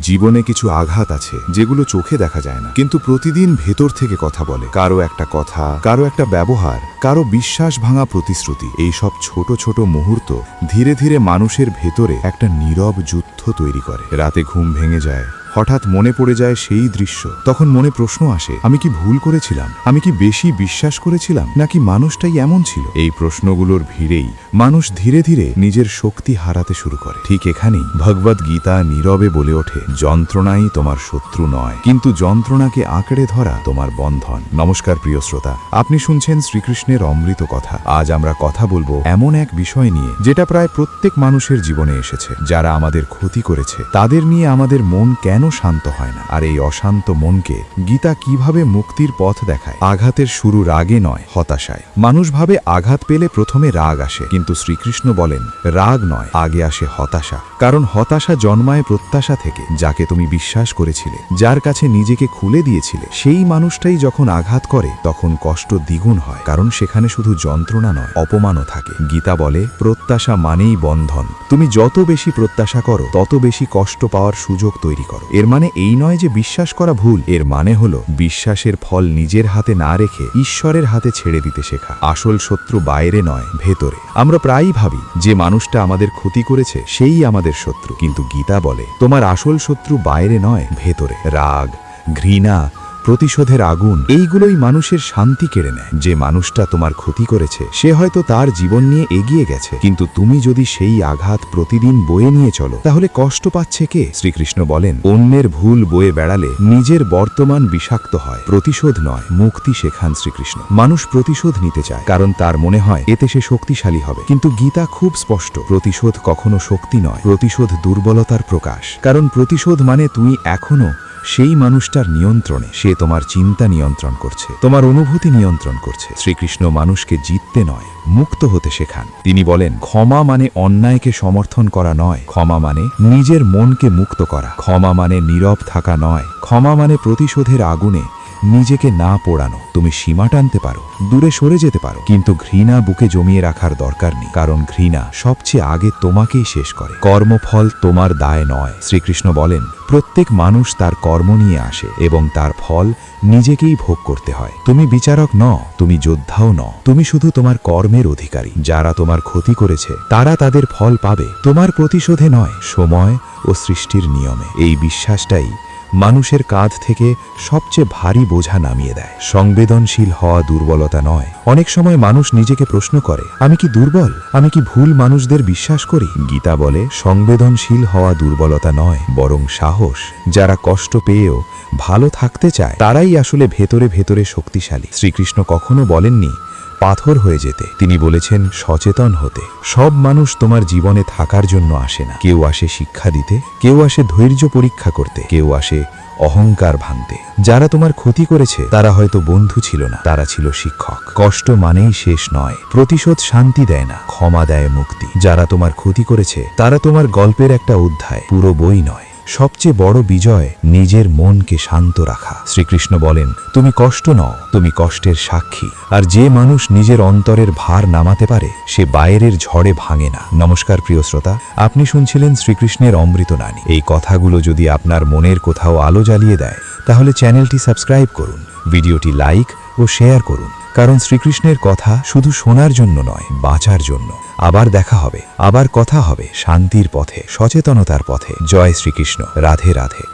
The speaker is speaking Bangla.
জীবনে কিছু আঘাত আছে যেগুলো চোখে দেখা যায় না, কিন্তু প্রতিদিন ভেতর থেকে কথা বলে। কারো একটা কথা, কারো একটা ব্যবহার, কারো বিশ্বাস ভাঙা প্রতিশ্রুতি, এই সব ছোট ছোট মুহূর্ত ধীরে ধীরে মানুষের ভেতরে একটা নীরব যুদ্ধ তৈরি করে। রাতে ঘুম ভেঙে যায়, হঠাৎ মনে পড়ে যায় সেই দৃশ্য। তখন মনে প্রশ্ন আসে, আমি কি ভুল করেছিলাম? আমি কি বেশি বিশ্বাস করেছিলাম, নাকি মানুষটাই এমন ছিল? এই প্রশ্নগুলোর ভিড়েই মানুষ ধীরে ধীরে নিজের শক্তি হারাতে শুরু করে। ঠিক এখানেই ভগবদ গীতা নীরবে বলে ওঠে, যন্ত্রণাই তোমার শত্রু নয়, কিন্তু যন্ত্রণাকে আঁকড়ে ধরা তোমার বন্ধন। নমস্কার প্রিয় শ্রোতা, আপনি শুনছেন শ্রীকৃষ্ণের অমৃত কথা। আজ আমরা কথা বলবো এমন এক বিষয় নিয়ে যেটা প্রায় প্রত্যেক মানুষের জীবনে এসেছে। যারা আমাদের ক্ষতি করেছে, তাদের নিয়ে আমাদের মন কেন শান্ত হয় না, আর এই অশান্ত মনকে গীতা কিভাবে মুক্তির পথ দেখায়। আঘাতের শুরু রাগে নয়, হতাশায়। মানুষ ভাবে আঘাত পেলে প্রথমে রাগ আসে, কিন্তু শ্রীকৃষ্ণ বলেন রাগ নয়, আগে আসে হতাশা। কারণ হতাশা জন্মায় প্রত্যাশা থেকে। যাকে তুমি বিশ্বাস করেছিলে, যার কাছে নিজেকে খুলে দিয়েছিলে, সেই মানুষটাই যখন আঘাত করে তখন কষ্ট দ্বিগুণ হয়। কারণ সেখানে শুধু যন্ত্রণা নয়, অপমানও থাকে। গীতা বলে প্রত্যাশা মানেই বন্ধন। তুমি যত বেশি প্রত্যাশা করো, তত বেশি কষ্ট পাওয়ার সুযোগ তৈরি করো। এর মানে এই নয় যে বিশ্বাস করা ভুল, এর মানে হলো বিশ্বাসের ফল নিজের হাতে না রেখে ঈশ্বরের হাতে ছেড়ে দিতে শেখা। আসল শত্রু বাইরে নয়, ভেতরে। আমরা প্রায়ই ভাবি যে মানুষটা আমাদের ক্ষতি করেছে সেই আমাদের শত্রু, কিন্তু গীতা বলে তোমার আসল শত্রু বাইরে নয়, ভেতরে। রাগ, ঘৃণা, প্রতিশোধের আগুন, এইগুলোই মানুষের শান্তি কেড়ে নেয়। যে মানুষটা তোমার ক্ষতি করেছে সে হয়তো তার জীবন নিয়ে এগিয়ে গেছে, কিন্তু তুমি যদি সেই আঘাত প্রতিদিন বয়ে নিয়ে চলো, তাহলে কষ্ট পাচ্ছে কে? শ্রীকৃষ্ণ বলেন, অন্যের ভুল বয়ে বেড়ালে নিজের বর্তমান বিষাক্ত হয়। প্রতিশোধ নয়, মুক্তি শেখান শ্রীকৃষ্ণ। মানুষ প্রতিশোধ নিতে চায় কারণ তার মনে হয় এতে সে শক্তিশালী হবে, কিন্তু গীতা খুব স্পষ্ট, প্রতিশোধ কখনো শক্তি নয়, প্রতিশোধ দুর্বলতার প্রকাশ। কারণ প্রতিশোধ মানে তুমি এখনো সেই মানুষটার নিয়ন্ত্রণে। সে তোমার চিন্তা নিয়ন্ত্রণ করছে, তোমার অনুভূতি নিয়ন্ত্রণ করছে। শ্রীকৃষ্ণ মানুষকে জিততে নয়, মুক্ত হতে শেখান। তিনি বলেন, ক্ষমা মানে অন্যায়কে সমর্থন করা নয়, ক্ষমা মানে নিজের মনকে মুক্ত করা। ক্ষমা মানে নীরব থাকা নয়, ক্ষমা মানে প্রতিশোধের আগুনে নিজেকে না পোড়ানো। তুমি সীমা টানতে পারো, দূরে সরে যেতে পারো, কিন্তু ঘৃণা বুকে জমিয়ে রাখার দরকার নেই। কারণ ঘৃণা সবচেয়ে আগে তোমাকেই শেষ করে। কর্মফল তোমার দায় নয়। শ্রীকৃষ্ণ বলেন, প্রত্যেক মানুষ তার কর্ম নিয়ে আসে এবং তার ফল নিজেকেই ভোগ করতে হয়। তুমি বিচারক নও, তুমি যোদ্ধাও নও, তুমি শুধু তোমার কর্মের অধিকারী। যারা তোমার ক্ষতি করেছে তারা তাদের ফল পাবে, তোমার প্রতিশোধে নয়, সময় ও সৃষ্টির নিয়মে। এই বিশ্বাসটাই মানুষের কাঁধ থেকে সবচেয়ে ভারী বোঝা নামিয়ে দেয়। সংবেদনশীল হওয়া দুর্বলতা নয়। অনেক সময় মানুষ নিজেকে প্রশ্ন করে, আমি কি দুর্বল? আমি কি ভুল মানুষদের বিশ্বাস করি? গীতা বলে, সংবেদনশীল হওয়া দুর্বলতা নয়, বরং সাহস। যারা কষ্ট পেয়েও ভালো থাকতে চায় তারাই আসলে ভেতরে ভেতরে শক্তিশালী। শ্রীকৃষ্ণ কখনো বলেননি পাথর হয়ে যেতে, তিনি বলেছেন সচেতন হতে। সব মানুষ তোমার জীবনে থাকার জন্য আসে না। কেউ আসে শিক্ষা দিতে, কেউ আসে ধৈর্য পরীক্ষা করতে, কেউ আসে অহংকার ভাঙতে। যারা তোমার ক্ষতি করেছে তারা হয়তো বন্ধু ছিল না, তারা ছিল শিক্ষক। কষ্ট মানেই শেষ নয়, প্রতিশোধ শান্তি দেয় না, ক্ষমা দেয় মুক্তি। যারা তোমার ক্ষতি করেছে তারা তোমার গল্পের একটা অধ্যায়, পুরো বই নয়। সবচেয়ে বড় বিজয় নিজের মনকে শান্ত রাখা। শ্রীকৃষ্ণ বলেন, তুমি কষ্ট নও, তুমি কষ্টের সাক্ষী। আর যে মানুষ নিজের অন্তরের ভার নামাতে পারে সে বাইরের ঝড়ে ভাঙে না। নমস্কার প্রিয় শ্রোতা, আপনি শুনছিলেন শ্রীকৃষ্ণের অমৃত বাণী। এই কথাগুলো যদি আপনার মনের কোথাও আলো জ্বালিয়ে দেয়, তাহলে চ্যানেলটি সাবস্ক্রাইব করুন, ভিডিওটি লাইক ও শেয়ার করুন। কারণ শ্রীকৃষ্ণের কথা শুধু শোনার জন্য নয়, বাঁচার জন্য। আবার দেখা হবে, আবার কথা হবে শান্তির পথে, সচেতনতার পথে। জয় শ্রীকৃষ্ণ, রাধে রাধে।